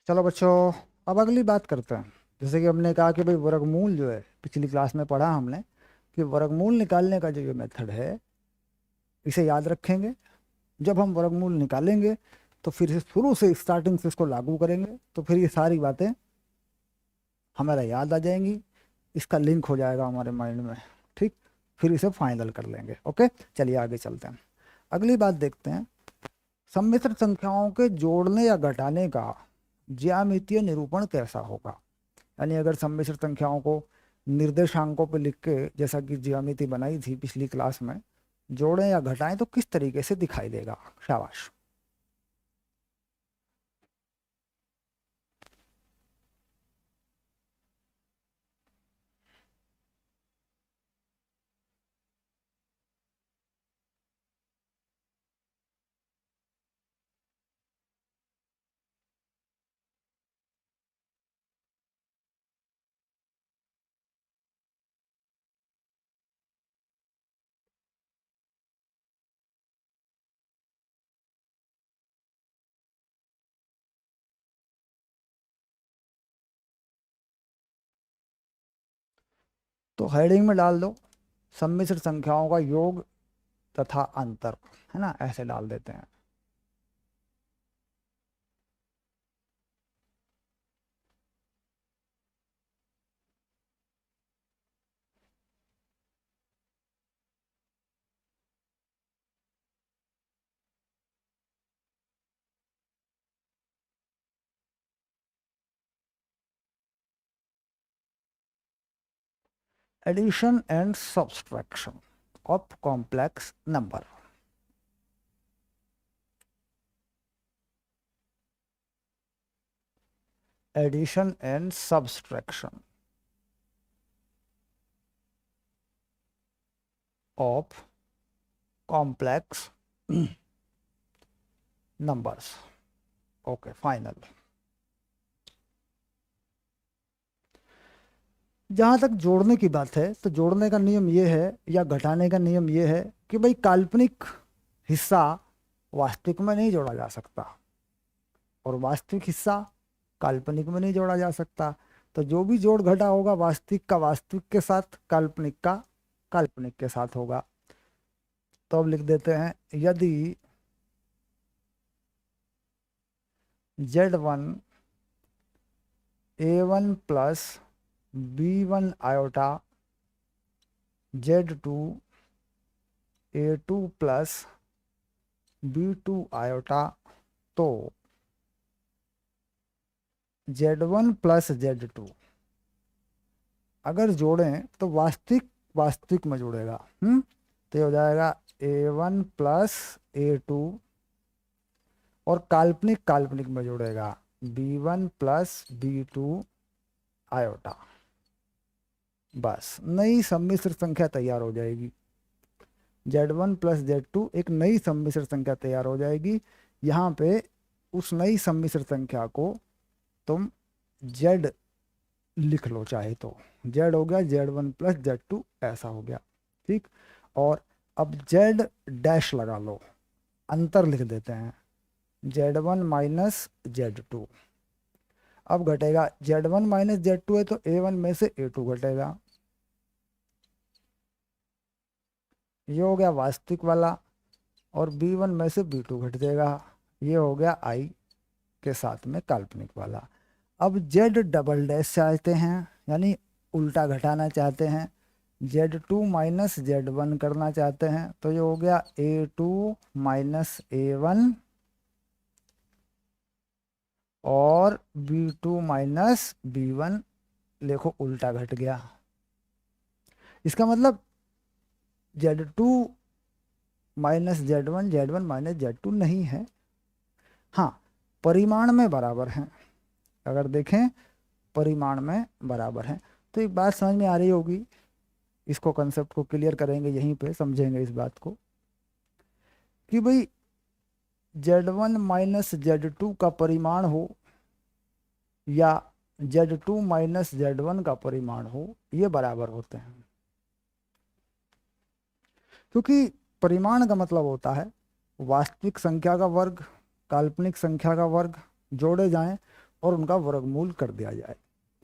चलो बच्चों, अब अगली बात करते हैं। जैसे कि हमने कहा कि भाई वर्गमूल जो है, पिछली क्लास में पढ़ा हमने कि वर्गमूल निकालने का जो ये मेथड है, इसे याद रखेंगे। जब हम वर्गमूल निकालेंगे तो फिर से शुरू से स्टार्टिंग से इसको लागू करेंगे, तो फिर ये सारी बातें हमारा याद आ जाएंगी। इसका लिंक हो जाएगा हमारे माइंड में। ठीक, फिर इसे फाइनल कर लेंगे। ओके, चलिए आगे चलते हैं। अगली बात देखते हैं। सम्मिश्र संख्याओं के जोड़ने या घटाने का ज्यामितीय निरूपण कैसा होगा। यानी अगर सम्मिश्र संख्याओं को निर्देशांकों पर लिख के, जैसा कि ज्यामिति बनाई थी पिछली क्लास में, जोड़ें या घटाएं तो किस तरीके से दिखाई देगा। शाबाश। तो हेडिंग में डाल दो सम्मिश्र संख्याओं का योग तथा अंतर, है ना, ऐसे डाल देते हैं। Addition and subtraction of complex number. Addition and subtraction of complex numbers. Okay, final. जहाँ तक जोड़ने की बात है, तो जोड़ने का नियम ये है या घटाने का नियम ये है कि भाई काल्पनिक हिस्सा वास्तविक में नहीं जोड़ा जा सकता, और वास्तविक हिस्सा काल्पनिक में नहीं जोड़ा जा सकता। तो जो भी जोड़ घटा होगा वास्तविक का वास्तविक के साथ, काल्पनिक का काल्पनिक के साथ होगा। तो अब लिख देते हैं, यदि Z1 A1 plus B1 iota Z2 A2 plus B2 iota, तो Z1 प्लस Z2 अगर जोड़ें तो वास्तविक वास्तविक में जुड़ेगा। तो ये हो जाएगा A1 प्लस A2, और काल्पनिक काल्पनिक में जुड़ेगा B1 प्लस B2 आयोटा। बस नई सम्मिश्र संख्या तैयार हो जाएगी। Z1 प्लस Z2 एक नई सम्मिश्र संख्या तैयार हो जाएगी। यहाँ पे उस नई सम्मिश्र संख्या को तुम Z लिख लो चाहे तो। Z हो गया Z1 प्लस Z2, ऐसा हो गया। ठीक, और अब Z डैश लगा लो, अंतर लिख देते हैं, Z1 माइनस Z2। अब घटेगा, Z1 माइनस Z2 है तो A1 में से A2 घटेगा। ये हो गया वास्तविक वाला, और B1 में से B2 घट जाएगा। ये हो गया I के साथ में काल्पनिक वाला। अब Z डबल डैश चाहते हैं, यानी उल्टा घटाना चाहते हैं, Z2 माइनस Z1 करना चाहते हैं। तो ये हो गया A2 माइनस A1 और B2 माइनस B1। देखो उल्टा घट गया। इसका मतलब Z2 minus Z1 Z1 minus Z2 नहीं है। हाँ, परिमाण में बराबर हैं। अगर देखें परिमाण में बराबर हैं, तो एक बात समझ में आ रही होगी। इसको कंसेप्ट को क्लियर करेंगे, यहीं पे समझेंगे इस बात को कि भाई Z1 माइनस Z2 का परिमाण हो या Z2 माइनस Z1 का परिमाण हो, ये बराबर होते हैं। क्योंकि परिमाण का मतलब होता है वास्तविक संख्या का वर्ग काल्पनिक संख्या का वर्ग जोड़े जाएं, और उनका वर्गमूल कर दिया जाए।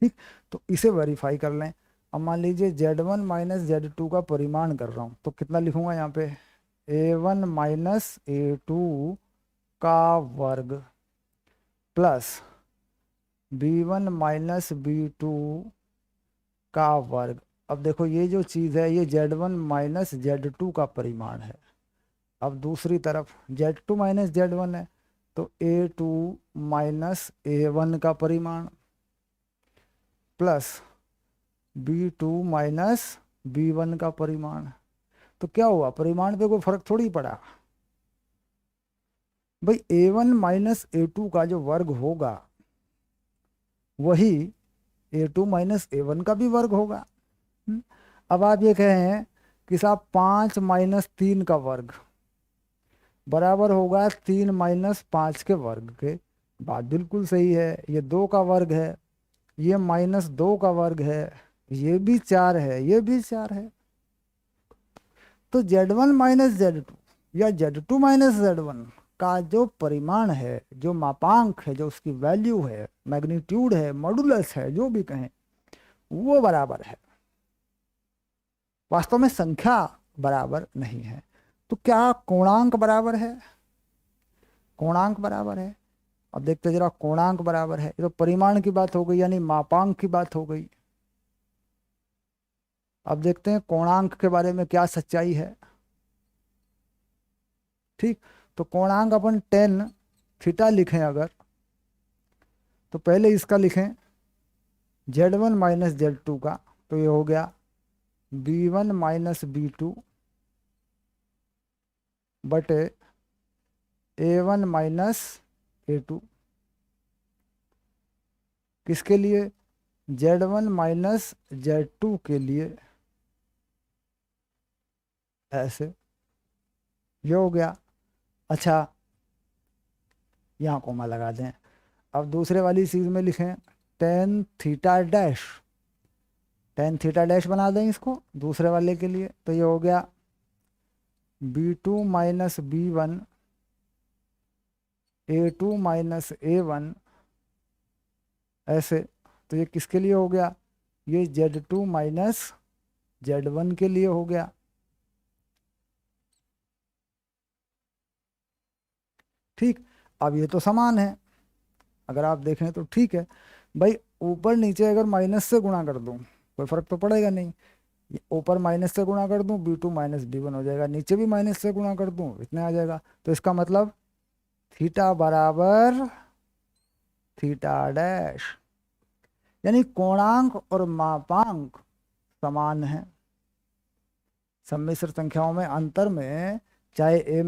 ठीक, तो इसे वेरीफाई कर लें। अब मान लीजिए Z1 माइनस Z2 का परिमाण कर रहा हूँ, तो कितना लिखूंगा यहाँ पे, A1 माइनस A2 का वर्ग प्लस B1 माइनस B2 का वर्ग। अब देखो ये जो चीज़ है ये Z1 माइनस Z2 का परिमाण है। अब दूसरी तरफ Z2 माइनस Z1 है, तो A2 माइनस A1 का परिमाण प्लस B2 माइनस B1 का परिमाण। तो क्या हुआ, परिमाण पे कोई फर्क थोड़ी पड़ा भाई। A1 माइनस A2 का जो वर्ग होगा वही A2 माइनस A1 का भी वर्ग होगा। अब आप ये कहें कि साहब 5 माइनस 3 का वर्ग बराबर होगा 3 माइनस 5 के वर्ग के। बात बिल्कुल सही है, ये 2 का वर्ग है, ये माइनस 2 का वर्ग है, ये भी 4 है, ये भी 4 है। तो Z1 माइनस Z2 या Z2 माइनस Z1 का जो परिमाण है, जो मापांक है, जो उसकी वैल्यू है, मैग्नीट्यूड है, मॉडुलस है, जो भी कहें, वो बराबर है। वास्तव में संख्या बराबर नहीं है। तो क्या कोणांक बराबर है? कोणांक बराबर है। अब देखते जरा, कोणांक बराबर है, ये तो परिमाण की बात हो गई, यानी मापांक की बात हो गई। अब देखते हैं कोणांक के बारे में क्या सच्चाई है। ठीक, तो कोणांक अपन टेन थीटा लिखें अगर, तो पहले इसका लिखें Z1 माइनस Z2 का, तो ये हो गया B1 माइनस B2 बटे A1 माइनस A2। किसके लिए? Z1 माइनस Z2 के लिए। ऐसे ये हो गया। अच्छा, यहाँ कोमा लगा दें। अब दूसरे वाली चीज में लिखें tan theta dash, tan theta dash बना दें इसको दूसरे वाले के लिए, तो ये हो गया B2 minus B1 A2 minus A1। ऐसे, तो ये किसके लिए हो गया? ये Z2 माइनस Z1 के लिए हो गया। ठीक, अब ये तो समान है, अगर आप देखें तो ठीक है भाई। ऊपर नीचे अगर माइनस से गुणा कर दूं कोई फर्क तो पड़ेगा नहीं। ये ऊपर माइनस से गुणा कर दूं B2 माइनस B1 हो जाएगा, नीचे भी माइनस से गुणा कर दूं इतने आ जाएगा। तो इसका मतलब थीटा बराबर थीटा डैश, यानी कोणांक और मापांक समान है। सम्मिश्र संख्याओं में अंतर में चाहे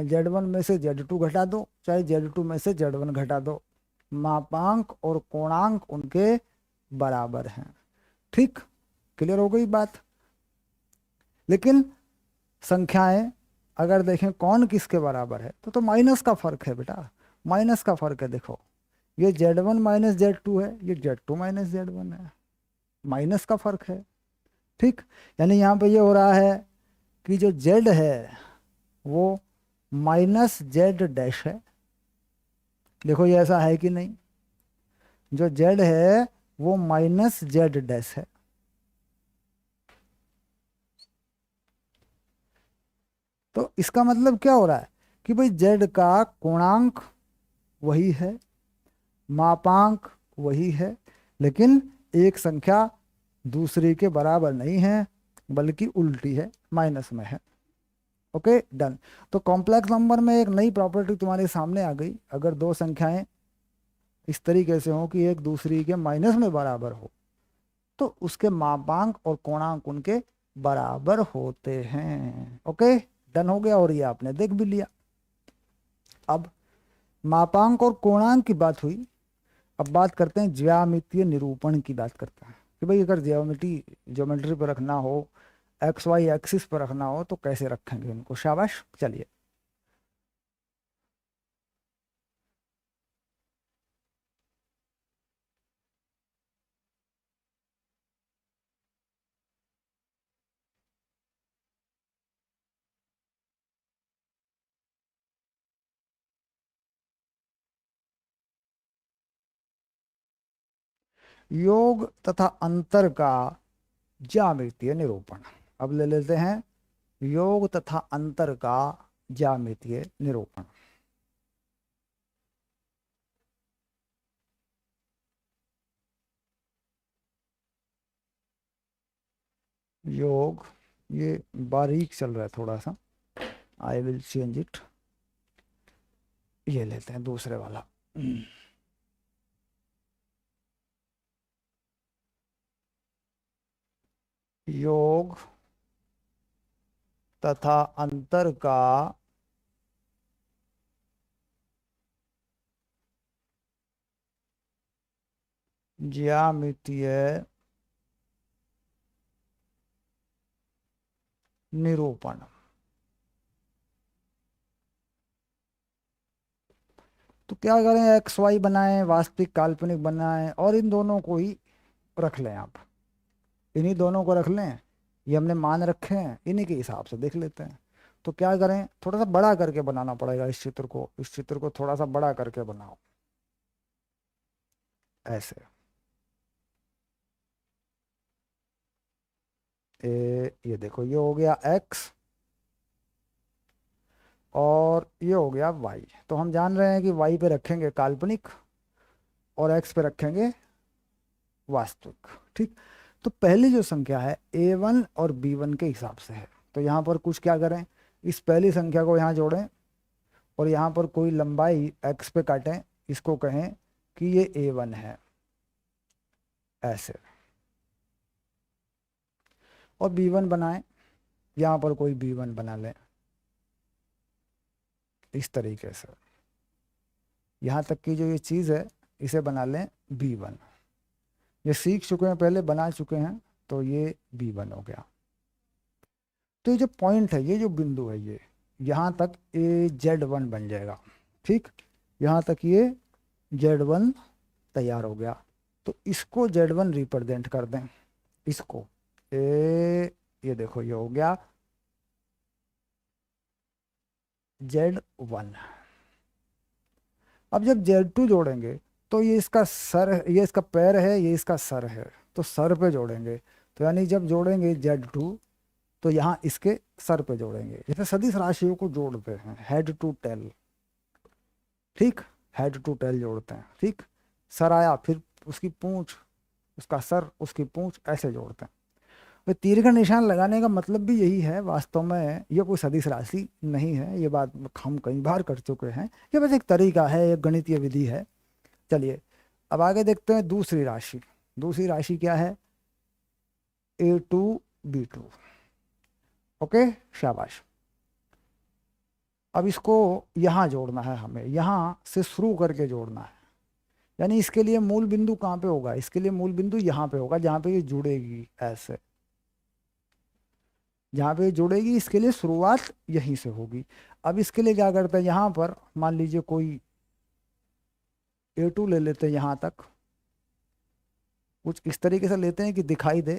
Z1 में से Z2 घटा दो, चाहे Z2 में से Z1 घटा दो, मापांक और कोणांक उनके बराबर हैं। ठीक, क्लियर हो गई बात। लेकिन संख्याएं अगर देखें कौन किसके बराबर है, तो माइनस का फर्क है बेटा, माइनस का फर्क है। देखो ये Z1 माइनस Z2 है, ये Z2 माइनस Z1 है, माइनस का फर्क है। ठीक, यानी यहाँ पे ये हो रहा है कि जो Z है वो माइनस Z डैश है। देखो ये ऐसा है कि नहीं, जो Z है वो माइनस Z डैश है। तो इसका मतलब क्या हो रहा है कि भाई Z का कोणांक वही है, मापांक वही है, लेकिन एक संख्या दूसरी के बराबर नहीं है, बल्कि उल्टी है, माइनस में है। Okay done. तो कॉम्प्लेक्स नंबर में एक नई प्रॉपर्टी तुम्हारे सामने आ गई। अगर दो संख्याएं इस तरीके से हो कि एक दूसरी के माइनस में बराबर हो, तो उसके मापांक और कोणांक उनके बराबर होते हैं। ओके डन हो गया, और ये आपने देख भी लिया। अब मापांक और कोणांक की बात हुई, अब बात करते हैं ज्यामितीय निरूपण की बात करते हैं कि भाई अगर ज्योमेट्री पर रखना हो, एक्स वाई एक्सिस पर रखना हो, तो कैसे रखेंगे उनको। शाबाश, चलिए। योग तथा अंतर का ज्यामितीय निरूपण। अब ले लेते हैं योग तथा अंतर का ज्यामितीय निरूपण। योग, ये बारीक चल रहा है थोड़ा सा, आई विल चेंज इट। ये लेते हैं दूसरे वाला। योग तथा अंतर का ज्यामितीय निरूपण। तो क्या करें, एक्स वाई बनाएं, वास्तविक काल्पनिक बनाएं, और इन दोनों को ही रख लें आप, इन्हीं दोनों को रख लें। ये हमने मान रखे हैं, इन्हीं के हिसाब से देख लेते हैं। तो क्या करें, थोड़ा सा बड़ा करके बनाना पड़ेगा इस चित्र को, इस चित्र को थोड़ा सा बड़ा करके बनाओ ऐसे। ये देखो, ये हो गया एक्स और ये हो गया वाई। तो हम जान रहे हैं कि वाई पे रखेंगे काल्पनिक और एक्स पे रखेंगे वास्तविक। ठीक। तो पहली जो संख्या है A1 और B1 के हिसाब से है। तो यहाँ पर कुछ क्या करें, इस पहली संख्या को यहाँ जोड़ें और यहाँ पर कोई लंबाई x पे काटें, इसको कहें कि ये A1 है ऐसे। और B1 बनाएं, यहाँ पर कोई B1 बना लें इस तरीके से। यहाँ तक की जो ये चीज़ है इसे बना लें B1। ये सीख चुके हैं, पहले बना चुके हैं, तो ये B1 हो गया। तो ये जो पॉइंट है, ये जो बिंदु है, ये यहाँ तक Z1 बन जाएगा। ठीक, यहाँ तक ये Z1 तैयार हो गया। तो इसको Z1 रिप्रेजेंट कर दें, इसको ये देखो, ये हो गया Z1। अब जब Z2 जोड़ेंगे तो ये इसका सर, ये इसका पैर है, ये इसका सर है, तो सर पे जोड़ेंगे। तो यानी जब जोड़ेंगे Z2 तो यहाँ इसके सर पे जोड़ेंगे, जैसे सदिश राशियों को जोड़ते हैं, हेड टू टेल। ठीक, हेड टू टेल जोड़ते हैं। ठीक, सर आया, फिर उसकी पूंछ, उसका सर, उसकी पूंछ, ऐसे जोड़ते हैं। तो तीर का निशान लगाने का मतलब भी यही है। वास्तव में ये कोई सदिश राशि नहीं है, ये बात हम कई बार कर चुके हैं। ये बस एक तरीका है, एक गणितीय विधि है। चलिए अब आगे देखते हैं दूसरी राशि। दूसरी राशि क्या है, A2B2। ओके, शाबाश। अब इसको यहाँ जोड़ना है, हमें यहाँ से शुरू करके जोड़ना है। यानी इसके लिए मूल बिंदु कहाँ पे होगा, इसके लिए मूल बिंदु यहाँ पे होगा, जहाँ पे ये जुड़ेगी ऐसे, जहाँ पे जुड़ेगी इसके लिए शुरुआत यहीं से होगी। अब इसके लिए क्या करते हैं, यहाँ पर मान लीजिए कोई A2 ले लेते हैं, यहाँ तक कुछ इस तरीके से लेते हैं कि दिखाई दे।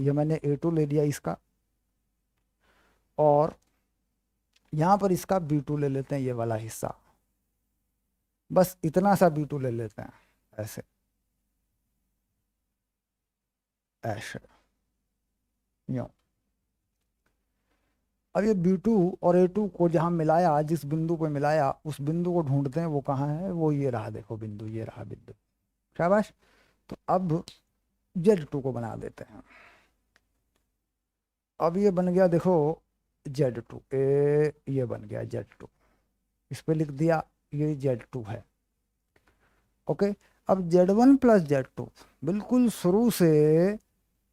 ये मैंने A2 ले लिया इसका, और यहाँ पर इसका B2 ले लेते हैं, ये वाला हिस्सा, बस इतना सा B2 ले लेते हैं ऐसे ऐसे, यूं। अब ये B2 और A2 को जहाँ मिलाया, जिस बिंदु पे मिलाया, उस बिंदु को ढूंढते हैं, वो कहाँ है, वो ये रहा, देखो बिंदु, ये रहा बिंदु। शाबाश। तो अब Z2 को बना देते हैं। अब ये बन गया, देखो Z2, ये बन गया Z2, इस पे लिख दिया ये Z2 है। ओके। अब Z1 प्लस Z2 बिल्कुल शुरू से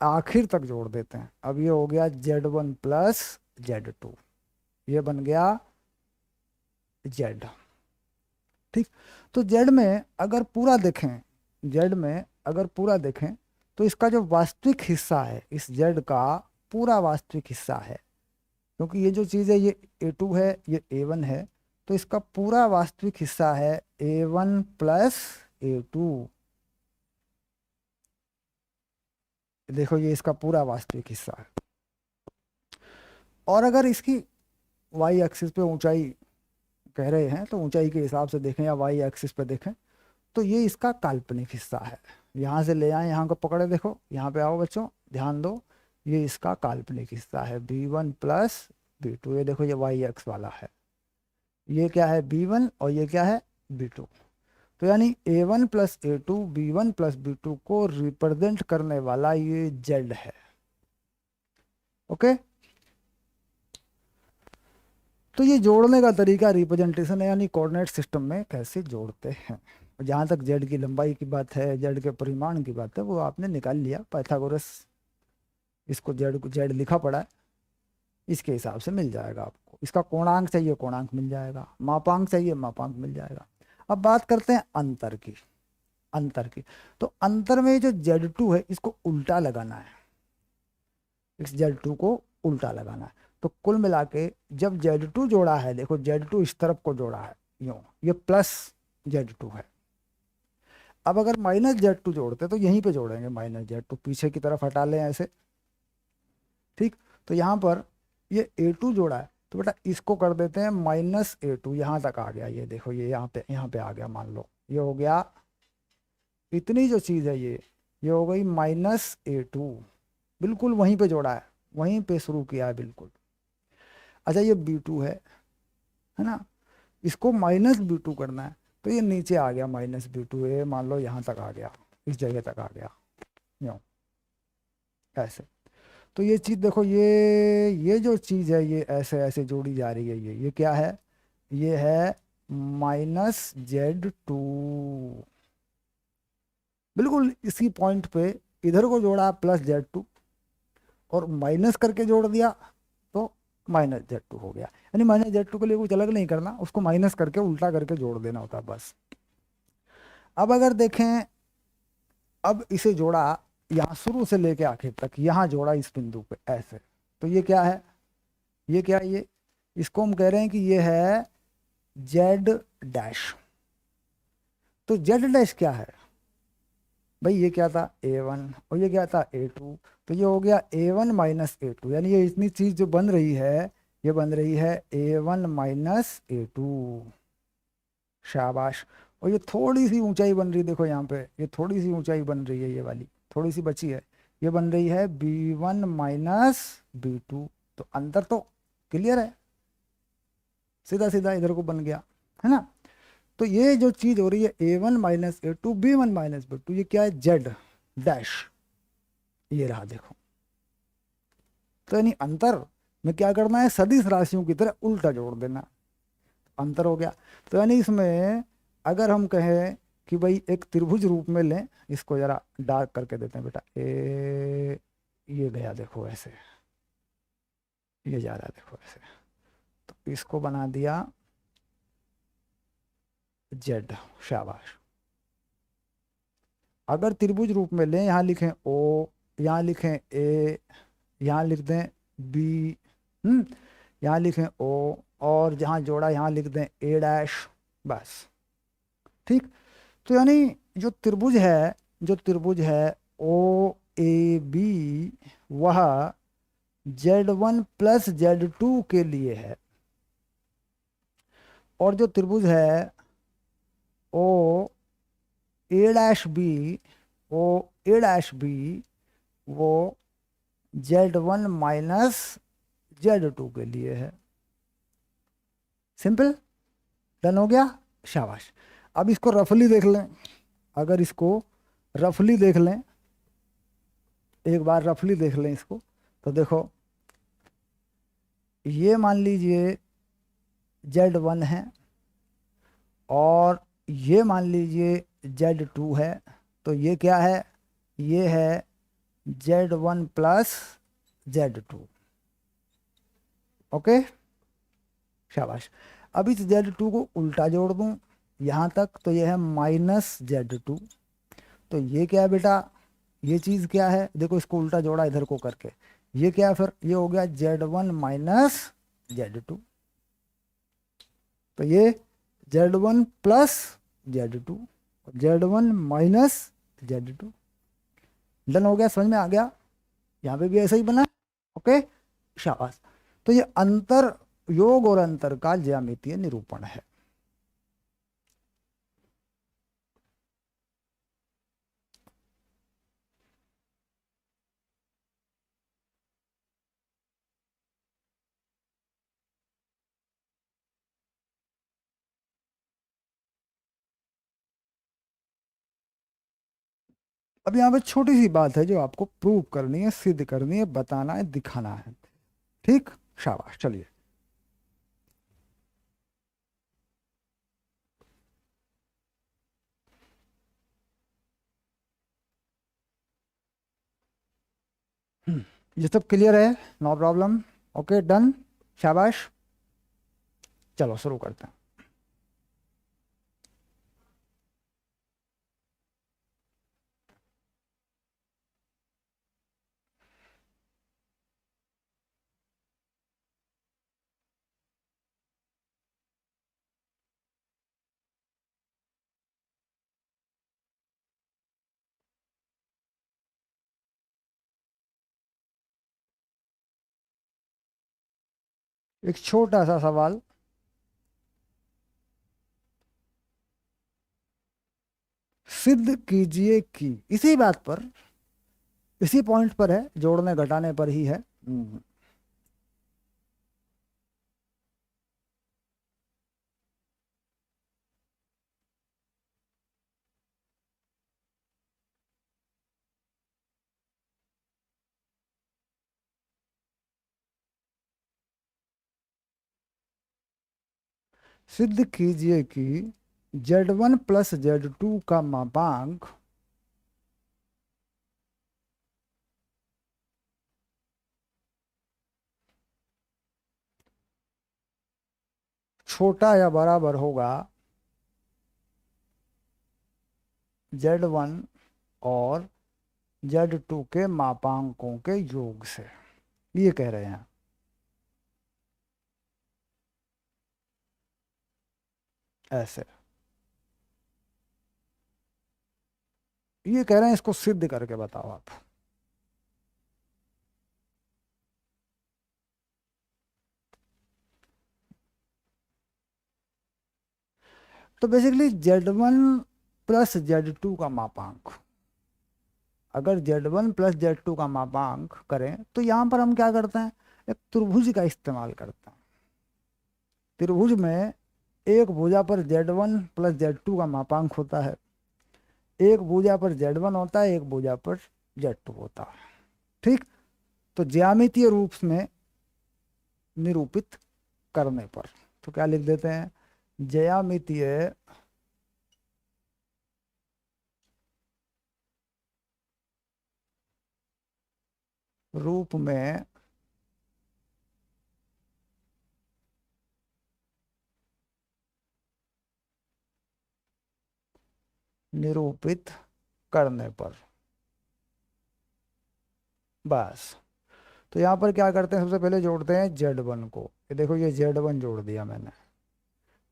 आखिर तक जोड़ देते हैं। अब ये हो गया Z1 प्लस Z2, ये बन गया Z। ठीक। तो Z में अगर पूरा देखें, Z में अगर पूरा देखें तो इसका जो वास्तविक हिस्सा है, इस Z का पूरा वास्तविक हिस्सा है, क्योंकि ये जो चीज़ है ये A2 है, ये A1 है, तो इसका पूरा वास्तविक हिस्सा है A1 प्लस A2। देखो ये इसका पूरा वास्तविक हिस्सा है। और अगर इसकी y एक्सिस पे ऊंचाई कह रहे हैं, तो ऊंचाई के हिसाब से देखें या y एक्सिस पे देखें, तो ये इसका काल्पनिक हिस्सा है। यहाँ से ले आए, यहाँ को पकड़े, देखो यहाँ पे आओ बच्चों, ध्यान दो, ये इसका काल्पनिक हिस्सा है b1 प्लस b2। ये देखो ये वाई एक्स वाला है, ये क्या है b1 और ये क्या है b2। तो यानी a1 plus a2 b1 plus b2 को रिप्रेजेंट करने वाला ये z है। ओके, तो ये जोड़ने का तरीका रिप्रेजेंटेशन है, यानी कोऑर्डिनेट सिस्टम में कैसे जोड़ते हैं। जहाँ तक जेड की लंबाई की बात है, जेड के परिमाण की बात है, वो आपने निकाल लिया पाइथागोरस, इसको जेड को जेड लिखा पड़ा है, इसके हिसाब से मिल जाएगा आपको। इसका कोणांक चाहिए कोणांक मिल जाएगा, मापांक चाहिए मापांक मिल जाएगा। अब बात करते हैं अंतर की। अंतर की, तो अंतर में जो Z2 है इसको उल्टा लगाना है, इस Z2 को उल्टा लगाना है। तो कुल मिला के जब Z2 जोड़ा है, देखो Z2 इस तरफ को जोड़ा है यूं, ये प्लस Z2 है। अब अगर माइनस Z2 जोड़ते तो यहीं पे जोड़ेंगे, माइनस Z2 पीछे की तरफ हटा लें ऐसे, ठीक। तो यहाँ पर ये A2 जोड़ा है, तो बेटा इसको कर देते हैं माइनस A2, यहाँ तक आ गया, ये देखो ये यहाँ पे आ गया, मान लो ये हो गया, इतनी जो चीज़ है ये हो गई माइनस A2, बिल्कुल वहीं पे जोड़ा है, वहीं पे शुरू किया है बिल्कुल। अच्छा ये B2 है ना, इसको माइनस B2 करना है, तो ये नीचे आ गया माइनस B2, ये मान लो यहाँ तक आ गया, इस जगह तक आ गया यूँ ऐसे। तो ये चीज़ देखो, ये जो चीज़ है ये ऐसे ऐसे जोड़ी जा रही है, ये क्या है, ये है माइनस Z2, बिल्कुल इसी पॉइंट पे इधर को जोड़ा प्लस Z2 और माइनस करके जोड़ दिया तो माइनस Z2 हो गया। यानी माइनस Z2 के लिए कुछ अलग नहीं करना, उसको माइनस करके उल्टा करके जोड़ देना होता है बस। अब अगर देखें, अब इसे जोड़ा यहाँ शुरू से लेके आखिर तक, यहाँ जोड़ा इस बिंदु पे ऐसे, तो ये क्या है, ये क्या है, ये इसको हम कह रहे हैं कि ये है Z डैश। तो Z डैश क्या है भाई, ये क्या था A1 और ये क्या था A2, तो ये हो गया A1 माइनस A2, यानी ये इतनी चीज जो बन रही है, ये बन रही है A1 माइनस A2। शाबाश। और ये थोड़ी सी ऊंचाई बन रही है, देखो यहाँ पे ये थोड़ी सी ऊंचाई बन रही है, ये वाली थोड़ी सी बची है, ये बन रही है B1 माइनस B2। तो अंतर तो क्लियर है, सीधा सीधा इधर को बन गया, है ना। तो ये जो चीज हो रही है A1 minus A2 B1 minus B2, ये क्या है Z डैश, ये रहा देखो। तो यानी अंतर में क्या करना है, सदिश राशियों की तरह उल्टा जोड़ देना, अंतर हो गया। तो यानी इसमें अगर हम कहें कि भाई एक त्रिभुज रूप में लें, इसको जरा डार्क करके देते हैं बेटा, ये गया देखो ऐसे, ये जा रहा है देखो ऐसे, तो इसको बना दिया Z, शाबाश। अगर त्रिभुज रूप में लें, यहाँ लिखें O, यहाँ लिखें A, यहाँ लिख दें B, यहाँ लिखें O, और जहाँ जोड़ा यहाँ लिख दें A डैश, बस ठीक। तो यानी जो त्रिभुज है, जो त्रिभुज है OAB, वह Z1 प्लस Z2 के लिए है, और जो त्रिभुज है O A dash B, O A dash B, वो Z1 माइनस Z2 के लिए है। सिंपल, डन हो गया, शाबाश। अब इसको रफली देख लें, अगर इसको रफली देख लें, एक बार रफली देख लें इसको, तो देखो ये मान लीजिए Z1 है और ये मान लीजिए Z2 है, तो ये क्या है, ये है Z1 प्लस Z2। ओके, शाबाश। अब इस Z2 को उल्टा जोड़ दूं यहाँ तक, तो ये है माइनस Z2। तो ये क्या है बेटा, ये चीज़ क्या है, देखो इसको उल्टा जोड़ा इधर को करके, ये क्या है फिर, ये हो गया Z1 माइनस Z2। तो ये Z1 plus Z2, Z1 minus Z2, done हो गया, समझ में आ गया। यहाँ पे भी ऐसा ही बना, ओके, शाबाश। तो ये अंतर, योग और अंतर का ज्यामितीय निरूपण है। अब यहाँ पे छोटी सी बात है जो आपको प्रूव करनी है, सिद्ध करनी है, बताना है, दिखाना है। ठीक, शाबाश, चलिए। ये सब क्लियर है? No problem? ओके, डन, शाबाश। चलो शुरू करते हैं। एक छोटा सा सवाल, सिद्ध कीजिए कि, इसी बात पर, इसी पॉइंट पर है, जोड़ने घटाने पर ही है। सिद्ध कीजिए कि Z1 प्लस Z2 का मापांक छोटा या बराबर होगा Z1 और Z2 के मापांकों के योग से, ये कह रहे हैं। ऐसे ये कह रहे हैं, इसको सिद्ध करके बताओ आप। तो बेसिकली Z1 प्लस Z2 का मापांक, अगर Z1 प्लस Z2 का मापांक करें तो यहां पर हम क्या करते हैं, एक त्रिभुज का इस्तेमाल करते हैं। त्रिभुज में एक भुजा पर Z1 प्लस Z2 का मापांक होता है, एक भुजा पर Z1 होता है, एक भुजा पर Z2 होता है। ठीक, तो ज्यामितीय रूप में निरूपित करने पर तो क्या लिख देते हैं, ज्यामितीय रूप में निरूपित करने पर, बस। तो यहाँ पर क्या करते हैं, सबसे पहले जोड़ते हैं Z1 को। ये देखो, ये Z1 जोड़ दिया मैंने,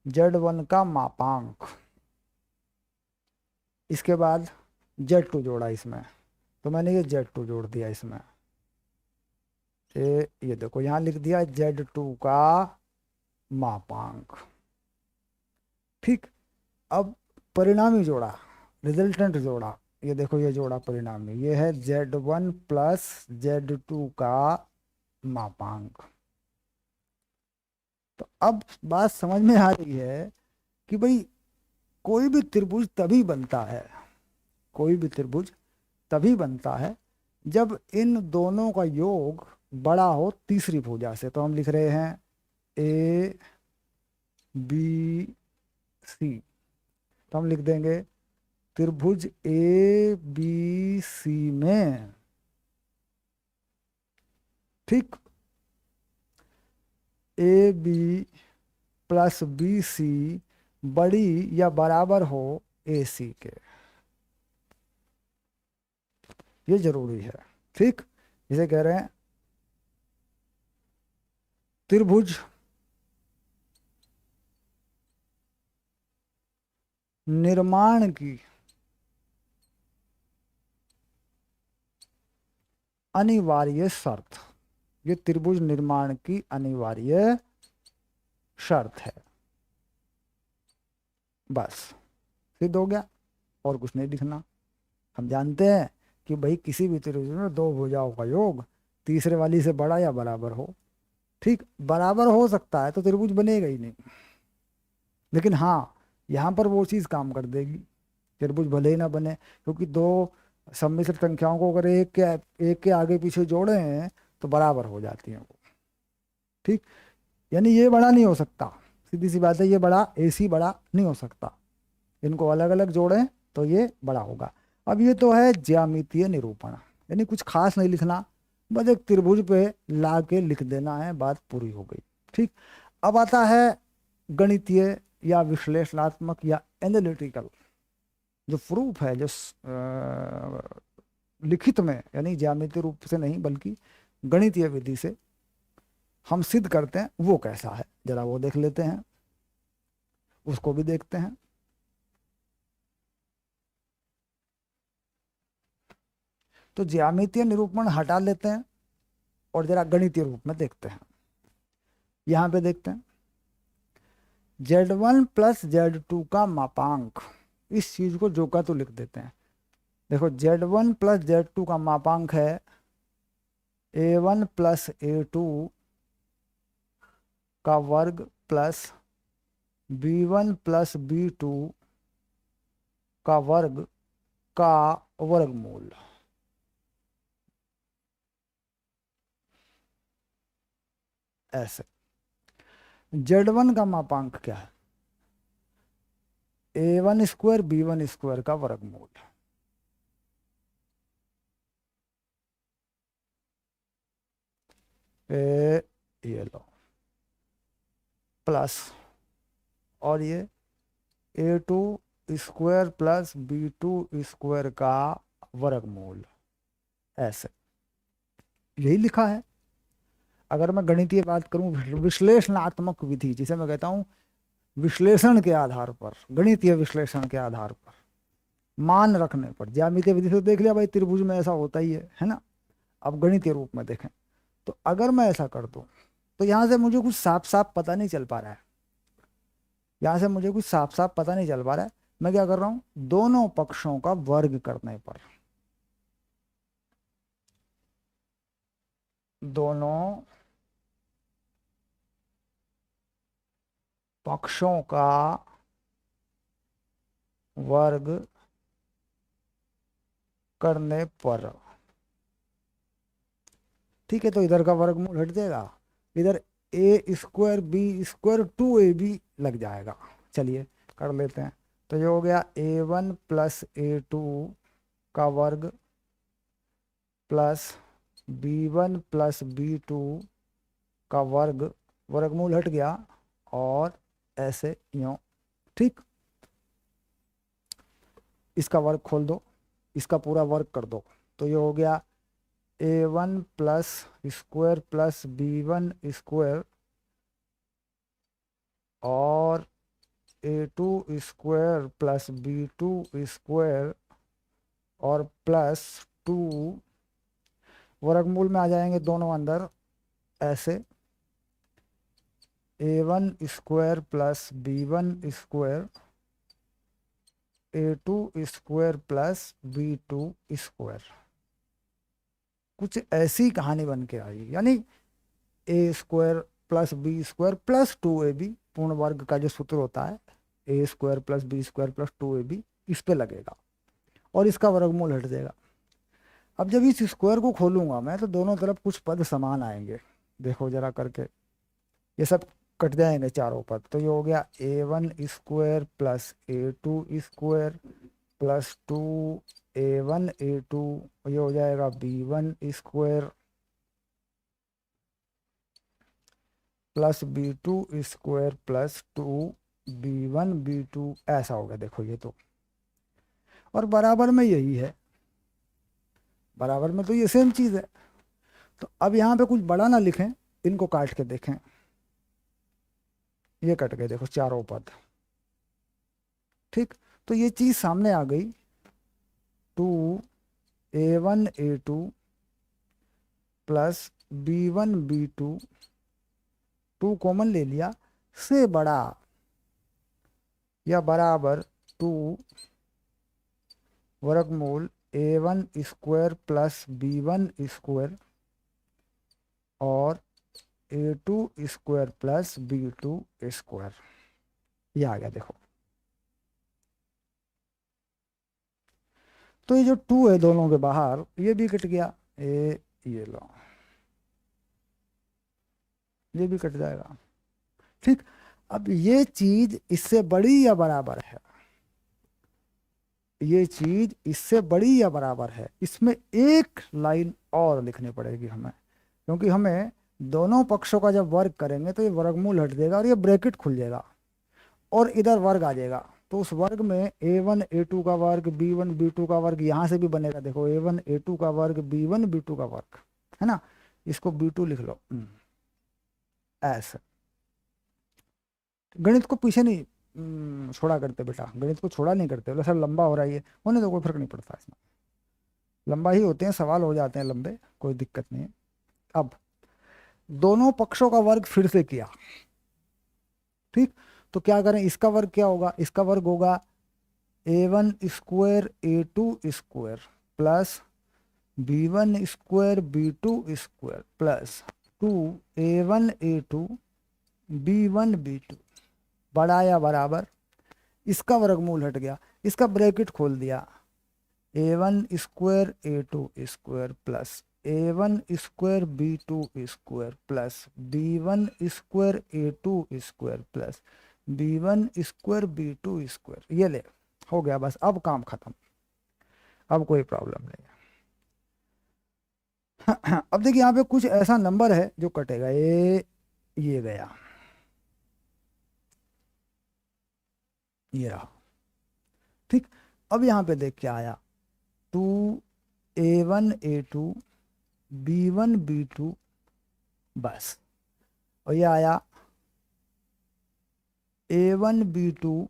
Z1 का मापांक। इसके बाद Z2 जोड़ा इसमें, तो मैंने ये Z2 जोड़ दिया इसमें। ये देखो यहाँ लिख दिया Z2 का मापांक। ठीक, अब परिणामी जोड़ा, रिजल्टेंट जोड़ा, ये देखो ये जोड़ा परिणामी, ये है Z1 प्लस Z2 का मापांक। तो अब बात समझ में आ रही है कि भाई कोई भी त्रिभुज तभी बनता है, कोई भी त्रिभुज तभी बनता है जब इन दोनों का योग बड़ा हो तीसरी भुजा से। तो हम लिख रहे हैं ए बी सी, तो हम लिख देंगे त्रिभुज ए बी सी में, ठीक, A B plus B C बड़ी या बराबर हो ए सी के, ये जरूरी है। ठीक, इसे कह रहे हैं त्रिभुज निर्माण की अनिवार्य शर्त, ये त्रिभुज निर्माण की अनिवार्य शर्त है। बस, सिद्ध हो गया, और कुछ नहीं दिखना। हम जानते हैं कि भाई किसी भी त्रिभुज में दो भुजाओं का योग तीसरे वाली से बड़ा या बराबर हो। ठीक, बराबर हो सकता है तो त्रिभुज बनेगा ही नहीं, लेकिन हाँ यहाँ पर वो चीज़ काम कर देगी, त्रिभुज भले ही ना बने, क्योंकि दो सम्मिश्र संख्याओं को अगर एक के आगे पीछे जोड़े हैं तो बराबर हो जाती हैं वो। ठीक, यानी ये बड़ा नहीं हो सकता, सीधी सी बात है, ये बड़ा AC बड़ा नहीं हो सकता, इनको अलग अलग जोड़ें तो ये बड़ा होगा। अब ये तो है ज्यामितीय निरूपण, यानी कुछ खास नहीं लिखना, बस एक त्रिभुज पे ला के लिख देना है, बात पूरी हो गई। ठीक, अब आता है गणितीय या विश्लेषणात्मक या एनालिटिकल जो प्रूफ है, जो लिखित में, यानी ज्यामितीय रूप से नहीं बल्कि गणितीय विधि से हम सिद्ध करते हैं, वो कैसा है जरा वो देख लेते हैं, उसको भी देखते हैं। तो ज्यामितीय निरूपण हटा लेते हैं और जरा गणितीय रूप में देखते हैं। यहां पे देखते हैं Z1 प्लस Z2 का मापांक, इस चीज को जो का तो लिख देते हैं। देखो Z1 प्लस Z2 का मापांक है A1 प्लस A2 का वर्ग प्लस B1 प्लस B2 का वर्ग का वर्गमूल। ऐसे Z1 का मापांक क्या है, A1 स्क्वायर B1 स्क्वायर का वर्गमूल। ये लो प्लस, और ये A2 square plus B2 square का वर्गमूल। ऐसे यही लिखा है। अगर मैं गणितीय बात करूं, विश्लेषणात्मक विधि जिसे मैं कहता हूं, विश्लेषण के आधार पर, गणितीय विश्लेषण के आधार पर, मान रखने पर, ज्यामितीय विधि से देख लिया भाई त्रिभुज में ऐसा होता ही है ना। अब गणितीय रूप में देखें तो अगर मैं ऐसा कर दूं तो यहां से मुझे कुछ साफ साफ पता नहीं चल पा रहा है, यहां से मुझे कुछ साफ साफ पता नहीं चल पा रहा है। मैं क्या कर रहा हूं, दोनों पक्षों का वर्ग करने पर, दोनों पक्षों का वर्ग करने पर, ठीक है, तो इधर का वर्गमूल हट जाएगा, इधर A square B square 2AB लग जाएगा। चलिए कर लेते हैं। तो ये हो गया A1 प्लस A2 का वर्ग प्लस B1 प्लस B2 का वर्ग, वर्गमूल हट गया, और ऐसे यूं। ठीक, इसका वर्ग खोल दो, इसका पूरा वर्ग कर दो, तो ये हो गया A1 plus square plus B1 square और A2 square plus B2 square और प्लस 2, वर्गमूल में आ जाएंगे दोनों अंदर, ऐसे A1 square plus B1 square A2 square plus B2 square. कुछ ऐसी कहानी बन के आई, यानी A square plus B square plus 2AB, पूर्ण वर्ग का जो सूत्र होता है, A square plus B square plus 2AB, इस पे लगेगा और इसका वर्गमूल हट जाएगा। अब जब इस स्क्वायर को खोलूंगा मैं तो दोनों तरफ कुछ पद समान आएंगे, देखो जरा करके, ये सब कट जाएंगे चारों पद। तो ये हो गया A1 square plus A2 square plus 2A1 A2, ये हो जाएगा B1 square plus B2 square plus 2B1 B2, ऐसा हो गया। देखो ये तो, और बराबर में यही है, बराबर में तो ये सेम चीज है। तो अब यहाँ पे कुछ बड़ा ना लिखें, इनको काट के देखें, ये कट गए देखो चारों पद। ठीक, तो ये चीज सामने आ गई, 2A1 A2 plus B1 B2, 2 common ले लिया, से बड़ा या बराबर 2 वर्गमूल A1 square plus B1 square और A2 square plus B2 square. ये आ गया देखो। तो ये जो 2 है दोनों के बाहर, ये भी कट गया, ये लो, ये भी कट जाएगा। ठीक, अब ये चीज इससे बड़ी या बराबर है, ये चीज इससे बड़ी या बराबर है, इसमें एक लाइन और लिखनी पड़ेगी हमें, क्योंकि हमें दोनों पक्षों का जब वर्ग करेंगे तो ये वर्गमूल हट जाएगा और ये ब्रैकेट खुल जाएगा और इधर वर्ग आ जाएगा। तो उस वर्ग में a1 a2 का वर्ग, b1 b2 का वर्ग, यहाँ से भी बनेगा, देखो a1 a2 का वर्ग, b1 b2 का वर्ग, है ना, इसको b2 लिख लो ऐसे। गणित को पीछे नहीं छोड़ा करते बेटा, गणित को छोड़ा नहीं करते, बोले सर लंबा हो रहा है ये, होने तो कोई फर्क नहीं पड़ता इसमें, लंबा ही होते हैं, सवाल हो जाते हैं लंबे, कोई दिक्कत नहीं है। अब दोनों पक्षों का वर्ग फिर से किया, ठीक, तो क्या करें, इसका वर्ग क्या होगा, इसका वर्ग होगा a1 square a2 square plus b1 square b2 square plus 2a1 a2 b1 b2 बड़ा या बराबर, इसका वर्गमूल हट गया, इसका ब्रैकेट खोल दिया, a1 square a2 square plus a1 square b2 square plus b1 square a2 square plus b1 square b2 square, ये ले, हो गया बस, अब काम खत्म, अब कोई प्रॉब्लम नहीं है। अब देखिए यहाँ पे कुछ ऐसा नंबर है जो कटेगा, ये गया, ये रहा, ठीक। अब यहाँ पे देख क्या आया, 2a1 a2 b1 b2 बस, और ये आया a1 b2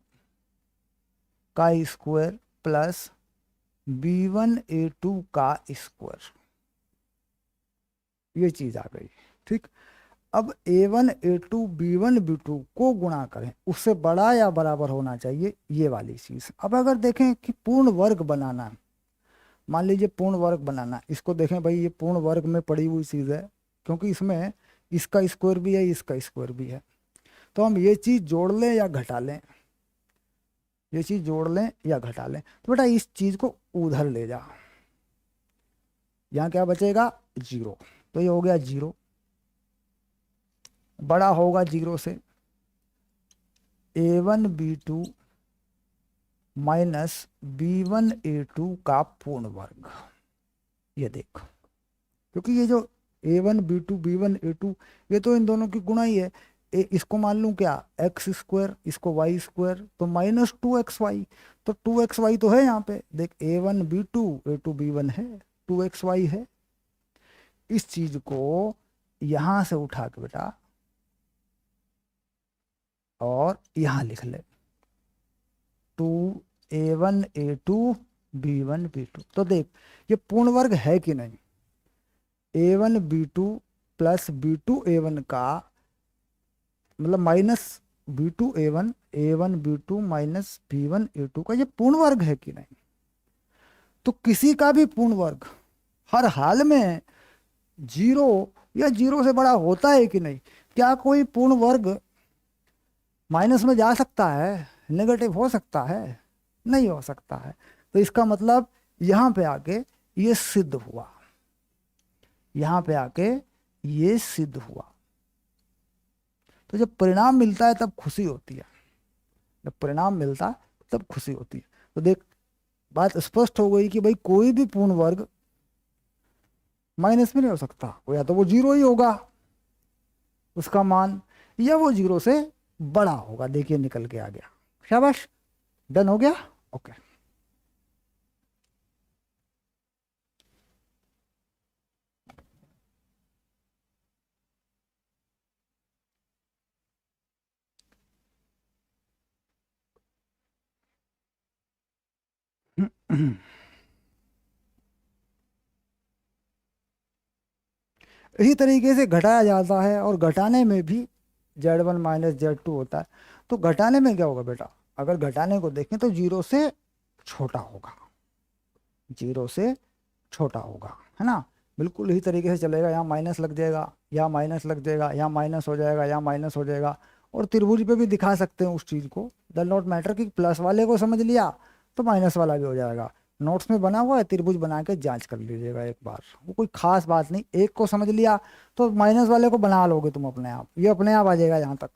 का स्क्वायर प्लस b1 a2 का स्क्वायर, ये चीज आ गई, ठीक। अब a1 a2 b1 b2 को गुणा करें, उससे बड़ा या बराबर होना चाहिए ये वाली चीज। अब अगर देखें कि पूर्ण वर्ग बनाना है, मान लीजिए पूर्ण वर्ग बनाना, इसको देखें भाई, ये पूर्ण वर्ग में पड़ी हुई चीज है, क्योंकि इसमें इसका स्क्वायर भी है, इसका स्क्वायर भी है, तो हम ये चीज जोड़ लें या घटा लें, ये चीज जोड़ लें या घटा लें, तो बेटा इस चीज को उधर ले जा, यहाँ क्या बचेगा 0, तो ये हो गया 0, बड़ा होगा 0 से a1 b2 minus b1 a2 का पूर्ण वर्ग, ये देख, क्योंकि ये जो a1 b2 b1 a2 ये तो इन दोनों की गुणा ही है, इसको मान लूं क्या एक्स स्क्वायर, इसको वाई स्क्वायर, तो माइनस 2xy, तो 2xy तो है यहाँ पे, देख a1 b2 a2 b1 है, 2xy है, इस चीज को यहां से उठा के बेटा और यहां लिख ले 2a1 a2 b1 b2, तो देख ये पूर्ण वर्ग है कि नहीं, a1 b2 plus b2 a1 का मतलब minus b2 a1 a1 b2 minus b1 a2 का ये पूर्ण वर्ग है कि नहीं, तो किसी का भी पूर्ण वर्ग हर हाल में 0 या 0 से बड़ा होता है कि नहीं, क्या कोई पूर्ण वर्ग माइनस में जा सकता है, नेगेटिव हो सकता है, नहीं हो सकता है, तो इसका मतलब यहां पे आके ये सिद्ध हुआ, यहां पे आके ये सिद्ध हुआ। तो जब परिणाम मिलता है तब खुशी होती है, जब परिणाम मिलता है तब खुशी होती है। तो देख बात स्पष्ट हो गई कि भाई कोई भी पूर्ण वर्ग माइनस में नहीं हो सकता, वो या तो वो 0 ही होगा उसका मान, या वो 0 से बड़ा होगा, देखिए निकल के आ गया, शाबाश, डन हो गया, ओके। इसी तरीके से घटाया जाता है, और घटाने में भी z1 माइनस z2 होता है। तो घटाने में क्या होगा बेटा, अगर घटाने को देखें तो 0 से छोटा होगा, 0 से छोटा होगा, है ना, बिल्कुल इसी तरीके से चलेगा, यहाँ माइनस लग जाएगा, यहाँ माइनस लग जाएगा, यहाँ माइनस हो जाएगा, यहाँ माइनस हो जाएगा, और त्रिभुज पे भी दिखा सकते हैं उस चीज़ को, डज नॉट मैटर कि प्लस वाले को समझ लिया तो माइनस वाला भी हो जाएगा, नोट्स में बना हुआ है, त्रिभुज बना के जांच कर लीजिएगा एक बार, वो कोई खास बात नहीं, एक को समझ लिया तो माइनस वाले को बना लोगे तुम अपने आप, ये अपने आप आ जाएगा यहाँ तक।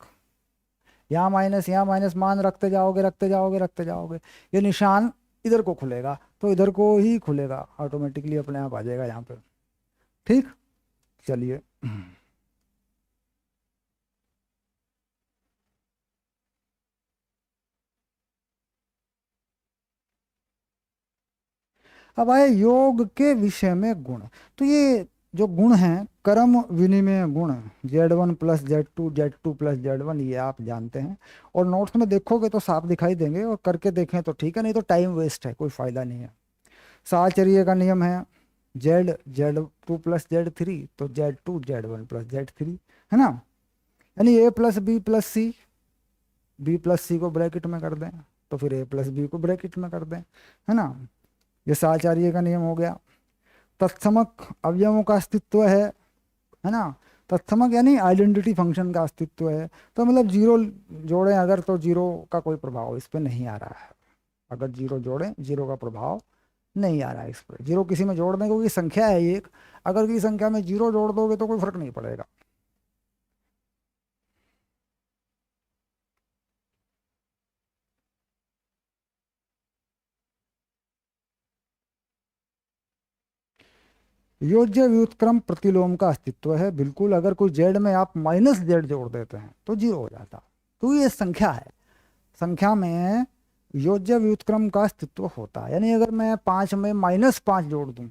यहाँ माइनस मान रखते जाओगे रखते जाओगे रखते जाओगे, ये निशान इधर को खुलेगा तो इधर को ही खुलेगा, ऑटोमेटिकली अपने आप आ जाएगा यहाँ पे। ठीक, चलिए। अब आए योग के विषय में गुण। तो ये जो गुण हैं, कर्म विनिमय गुण, Z1 plus Z2, Z2 plus Z1, ये आप जानते हैं, और नोट्स में देखोगे तो साफ दिखाई देंगे, और करके देखें तो ठीक है, नहीं तो टाइम वेस्ट है, कोई फायदा नहीं है। साहचर्य का नियम है Z2 प्लस Z3, तो Z2 Z1 प्लस Z3, है ना। यानी A plus B plus C, B plus C को ब्रैकेट में कर दें तो फिर A प्लस बी को ब्रैकेट में कर दें, है ना। ये साहचर्य का नियम हो गया। तत्समक अवयवों का अस्तित्व है ना। तत्समक यानी आइडेंटिटी फंक्शन का अस्तित्व है, तो मतलब जीरो जोड़ें अगर तो जीरो का कोई प्रभाव इस पर नहीं आ रहा है, अगर जीरो जोड़ें जीरो का प्रभाव नहीं आ रहा है इस पर, जीरो किसी में जोड़ दें क्योंकि संख्या है एक, अगर किसी संख्या में जीरो जोड़ दोगे तो कोई फर्क नहीं पड़ेगा। योज्य व्युत्क्रम प्रतिलोम का अस्तित्व है, बिल्कुल, अगर कोई जेड में आप माइनस जेड जोड़ देते हैं तो जीरो हो जाता, तो ये संख्या है, संख्या में योज्य व्युत्क्रम का अस्तित्व होता है। यानी अगर मैं 5 में -5 जोड़ दूं,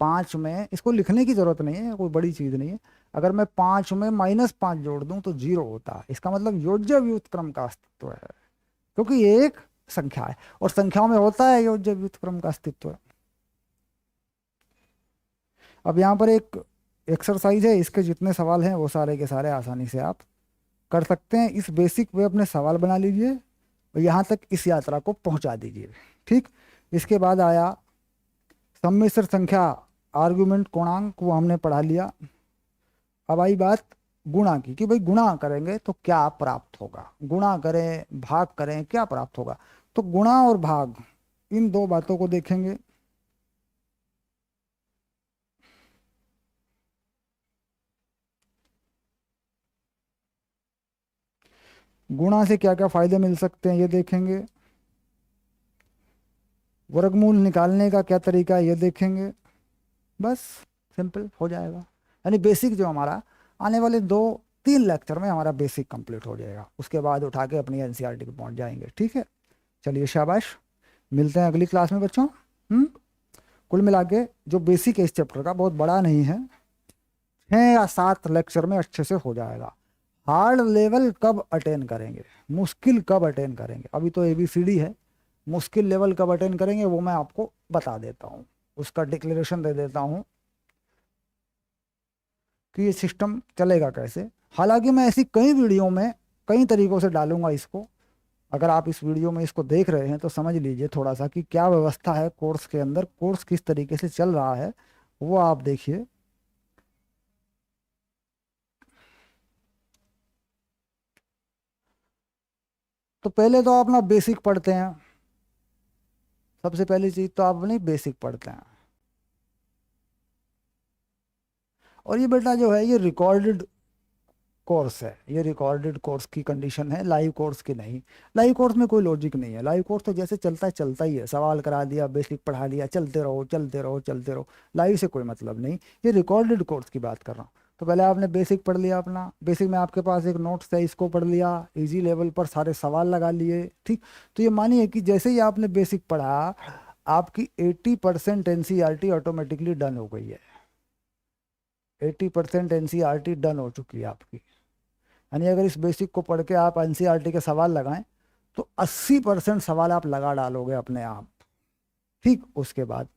5 में, इसको लिखने की जरूरत नहीं है, कोई बड़ी चीज नहीं है, अगर मैं 5 में -5 जोड़ दूं तो जीरो होता है, इसका मतलब योज्य व्युत्क्रम का अस्तित्व है, क्योंकि ये एक संख्या है और संख्याओं में होता है योज्य व्युत्क्रम का अस्तित्व। अब यहाँ पर एक एक्सरसाइज है, इसके जितने सवाल हैं वो सारे के सारे आसानी से आप कर सकते हैं। इस बेसिक पे अपने सवाल बना लीजिए और यहाँ तक इस यात्रा को पहुँचा दीजिए। ठीक, इसके बाद आया सम्मिश्र संख्या, आर्गुमेंट, पूर्णांक, वो हमने पढ़ा लिया। अब आई बात गुणा की, कि भाई गुणा करेंगे तो क्या प्राप्त होगा, गुणा करें भाग करें क्या प्राप्त होगा। तो गुणा और भाग, इन दो बातों को देखेंगे। गुणा से क्या क्या फायदे मिल सकते हैं ये देखेंगे, वर्गमूल निकालने का क्या तरीका है ये देखेंगे, बस सिंपल हो जाएगा। यानी बेसिक जो हमारा आने वाले 2-3 लेक्चर में हमारा बेसिक कंप्लीट हो जाएगा, उसके बाद उठा के अपनी एनसीईआरटी पे पहुंच जाएंगे। ठीक है, चलिए शाबाश, मिलते हैं अगली क्लास में बच्चों। कुल मिला के जो बेसिक है इस चैप्टर का, बहुत बड़ा नहीं है, 6 या 7 लेक्चर में अच्छे से हो जाएगा। हार्ड लेवल कब अटेन करेंगे, मुश्किल कब अटेन करेंगे, अभी तो ABCD है, मुश्किल लेवल कब अटेन करेंगे वो मैं आपको बता देता हूँ, उसका डिक्लेरेशन दे देता हूँ कि ये सिस्टम चलेगा कैसे। हालांकि मैं ऐसी कई वीडियो में कई तरीकों से डालूंगा इसको, अगर आप इस वीडियो में इसको देख रहे हैं तो समझ लीजिए थोड़ा सा कि क्या व्यवस्था है कोर्स के अंदर, कोर्स किस तरीके से चल रहा है वो आप देखिए। तो पहले तो अपना बेसिक पढ़ते हैं, सबसे पहली चीज तो आप अपनी बेसिक पढ़ते हैं। और ये बेटा जो है ये रिकॉर्डेड कोर्स है, ये रिकॉर्डेड कोर्स की कंडीशन है, लाइव कोर्स की नहीं। लाइव कोर्स में कोई लॉजिक नहीं है, लाइव कोर्स तो जैसे चलता है चलता ही है, सवाल करा दिया, बेसिक पढ़ा दिया, चलते रहो चलते रहो चलते रहो, लाइव से कोई मतलब नहीं। ये रिकॉर्डेड कोर्स की बात कर रहा हूँ। तो पहले आपने बेसिक पढ़ लिया, अपना बेसिक में आपके पास एक नोट्स है, इसको पढ़ लिया, इजी लेवल पर सारे सवाल लगा लिए। ठीक, तो ये मानिए कि जैसे ही आपने बेसिक पढ़ा, आपकी 80% एनसीईआरटी ऑटोमेटिकली डन हो गई है, 80% एनसीईआरटी डन हो चुकी है आपकी। यानी अगर इस बेसिक को पढ़ के आप एनसीईआरटी के सवाल लगाएं तो 80% सवाल आप लगा डालोगे अपने आप। ठीक, उसके बाद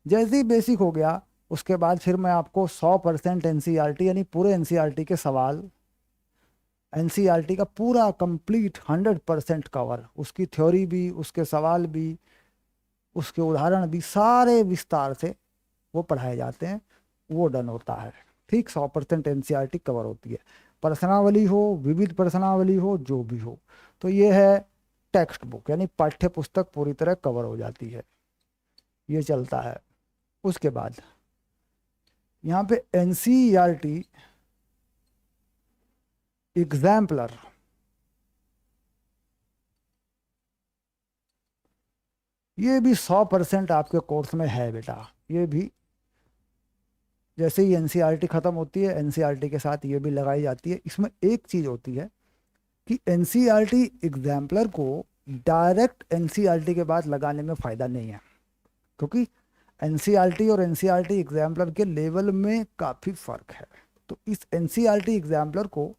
जैसे ही बेसिक हो गया, उसके बाद फिर मैं आपको 100% एनसीईआरटी यानी पूरे एनसीईआरटी के सवाल, एनसीईआरटी का पूरा कंप्लीट 100% कवर, उसकी थ्योरी भी, उसके सवाल भी, उसके उदाहरण भी, सारे विस्तार से वो पढ़ाए जाते हैं, वो डन होता है। ठीक, 100% एनसीईआरटी कवर होती है, प्रश्नावली हो, विविध प्रश्नावली हो, जो भी हो। तो ये है टेक्स्ट बुक, यानी पाठ्य पुस्तक पूरी तरह कवर हो जाती है। ये चलता है। उसके बाद यहाँ पे एनसीईआरटी एग्जाम्पलर, ये भी 100% आपके कोर्स में है बेटा। ये भी जैसे ही एनसीईआरटी खत्म होती है, एनसीईआरटी के साथ ये भी लगाई जाती है। इसमें एक चीज होती है कि एनसीईआरटी एग्जाम्पलर को डायरेक्ट एनसीईआरटी के बाद लगाने में फ़ायदा नहीं है, क्योंकि एनसीईआरटी और एनसीईआरटी एग्जाम्पलर के लेवल में काफ़ी फ़र्क है। तो इस एनसीईआरटी एग्जाम्पलर को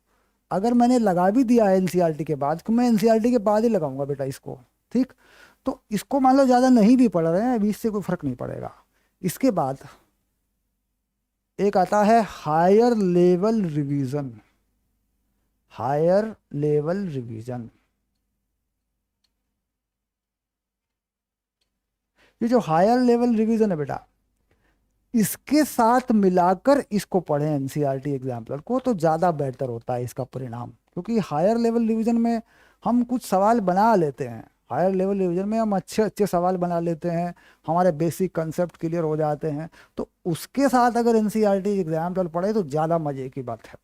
अगर मैंने लगा भी दिया है एनसीईआरटी के बाद, तो मैं एनसीईआरटी के बाद ही लगाऊंगा बेटा इसको, ठीक। तो इसको मान लो ज़्यादा नहीं भी पढ़ रहे हैं अभी, इससे कोई फ़र्क नहीं पड़ेगा। इसके बाद एक आता है higher level revision. Higher level revision, ये जो हायर लेवल रिवीजन है बेटा, इसके साथ मिलाकर इसको पढ़ें एनसीईआरटी एग्जाम्पलर को, तो ज़्यादा बेहतर होता है इसका परिणाम। क्योंकि हायर लेवल रिवीजन में हम कुछ सवाल बना लेते हैं, हायर लेवल रिवीजन में हम अच्छे अच्छे सवाल बना लेते हैं, हमारे बेसिक कंसेप्ट क्लियर हो जाते हैं। तो उसके साथ अगर एनसीईआरटी एग्जाम्पलर पढ़े तो ज़्यादा मज़े की बात है।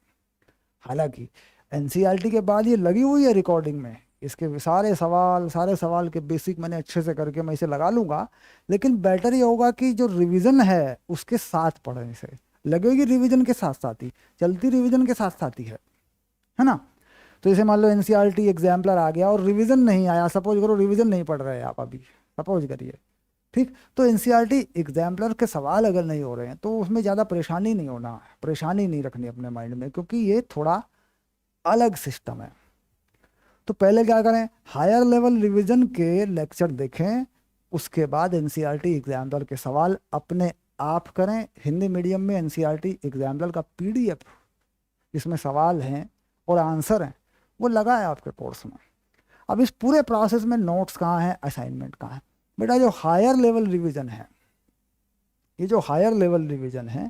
हालांकि एनसीईआरटी के बाद ये लगी हुई है रिकॉर्डिंग में, इसके सारे सवाल के बेसिक मैंने अच्छे से करके मैं इसे लगा लूँगा, लेकिन बेटर ये होगा कि जो रिवीजन है उसके साथ पढ़ें इसे। लगेगी रिवीजन के साथ साथ ही, चलती रिवीजन के साथ साथ ही है ना। तो जैसे मान लो एनसीईआरटी एग्जाम्पलर आ गया और रिवीजन नहीं आया, सपोज करो रिवीजन नहीं पढ़ रहे आप अभी, सपोज करिए, ठीक। तो एनसीईआरटी एग्जाम्पलर के सवाल अगर नहीं हो रहे हैं तो उसमें ज़्यादा परेशानी नहीं होना, परेशानी नहीं रखनी अपने माइंड में, क्योंकि ये थोड़ा अलग सिस्टम है। तो पहले क्या करें, हायर लेवल रिवीजन के लेक्चर देखें, उसके बाद एनसीईआरटी एग्जाम्पलर के सवाल अपने आप करें। हिंदी मीडियम में एनसीईआरटी एग्जाम्पलर का पीडीएफ, इसमें सवाल हैं और आंसर हैं, वो लगा है आपके कोर्स में। अब इस पूरे प्रोसेस में नोट्स कहाँ हैं, असाइनमेंट कहाँ है बेटा। जो हायर लेवल रिवीजन है, ये जो हायर लेवल रिवीजन है,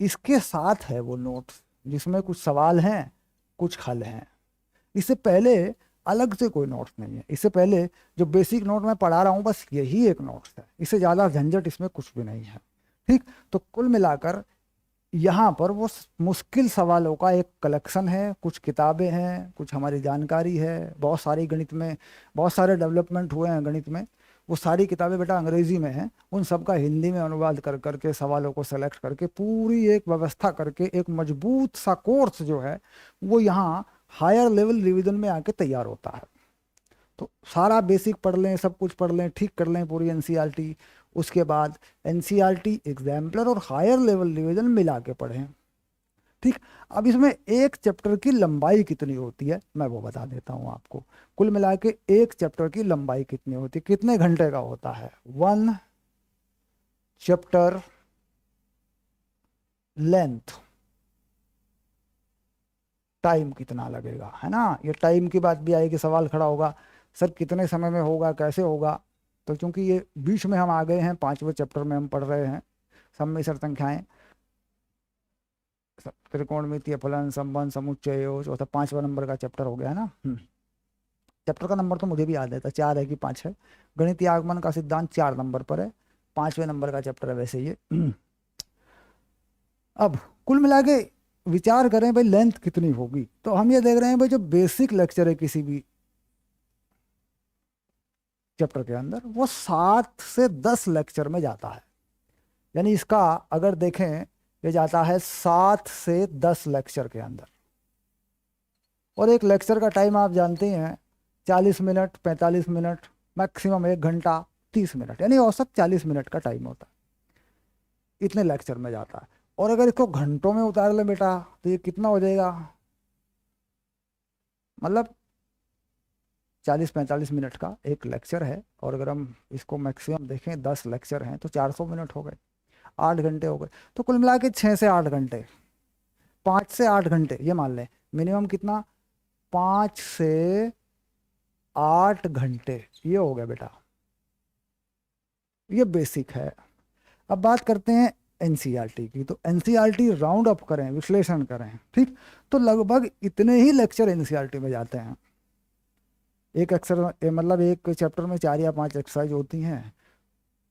इसके साथ है वो नोट्स जिसमें कुछ सवाल हैं, कुछ हल हैं। इससे पहले अलग से कोई नोट्स नहीं है। इससे पहले जो बेसिक नोट मैं पढ़ा रहा हूँ बस यही एक नोट्स है, इससे ज़्यादा झंझट इसमें कुछ भी नहीं है, ठीक। तो कुल मिलाकर यहाँ पर वो मुश्किल सवालों का एक कलेक्शन है, कुछ किताबें हैं, कुछ हमारी जानकारी है, बहुत सारी गणित में बहुत सारे डेवलपमेंट हुए हैं गणित में, वो सारी किताबें बेटा अंग्रेजी में हैं। उन सब का हिंदी में अनुवाद कर करके सवालों को सेलेक्ट करके पूरी एक व्यवस्था करके एक मजबूत सा कोर्स जो है वो यहाँ हायर लेवल रिवीजन में आके तैयार होता है। तो सारा बेसिक पढ़ लें, सब कुछ पढ़ लें, ठीक कर लें पूरी एनसीईआरटी, उसके बाद एनसीईआरटी एग्जाम्पलर और हायर लेवल रिवीजन मिला के पढ़ें, ठीक। अब इसमें एक चैप्टर की लंबाई कितनी होती है मैं वो बता देता हूँ आपको। कुल मिला के एक चैप्टर की लंबाई कितनी होती है, कितने घंटे का होता है। 1 चैप्टर लेंथ, टाइम कितना लगेगा, है ना। ये टाइम की बात भी आएगी, सवाल खड़ा होगा सर कितने समय में होगा, कैसे होगा। तो चूंकि ये बीच में हम आ गए हैं, 5वें चैप्टर में हम पढ़ रहे हैं सम्मिश्र संख्याएं, त्रिकोणमितीय फलन, संबंध, समुच्चय, चौथा 5वां नंबर का चैप्टर हो गया है ना। चैप्टर का नंबर तो मुझे भी याद है, 4 है कि 5 है। गणितीय आगमन का सिद्धांत 4 नंबर पर है, 5वें नंबर का चैप्टर है वैसे ये। अब कुल मिला के विचार करें भाई लेंथ कितनी होगी, तो हम ये देख रहे हैं भाई जो बेसिक लेक्चर है किसी भी चैप्टर के अंदर वो 7 से 10 लेक्चर में जाता है। यानी इसका अगर देखें ये जाता है 7 से 10 लेक्चर के अंदर, और एक लेक्चर का टाइम आप जानते हैं 40 मिनट, 45 मिनट, मैक्सिमम 1 घंटा 30 मिनट, यानी औसत 40 मिनट का टाइम होता है, इतने लेक्चर में जाता है। और अगर इसको घंटों में उतार लें बेटा तो ये कितना हो जाएगा, मतलब 40-45 मिनट का एक लेक्चर है। और अगर हम इसको मैक्सिमम देखें 10 लेक्चर हैं तो 400 मिनट हो गए, 8 घंटे हो गए। तो कुल मिला के 6 से 8 घंटे, 5 से 8 घंटे ये मान लें मिनिमम कितना, 5 से 8 घंटे ये हो गया बेटा, ये बेसिक है। अब बात करते हैं एनसीईआरटी की। तो एनसीईआरटी राउंड अप करें, विश्लेषण करें, ठीक। तो लगभग इतने ही लेक्चर एनसीईआरटी में जाते हैं। एक अक्सर मतलब एक चैप्टर में 4 या 5 एक्सरसाइज होती हैं,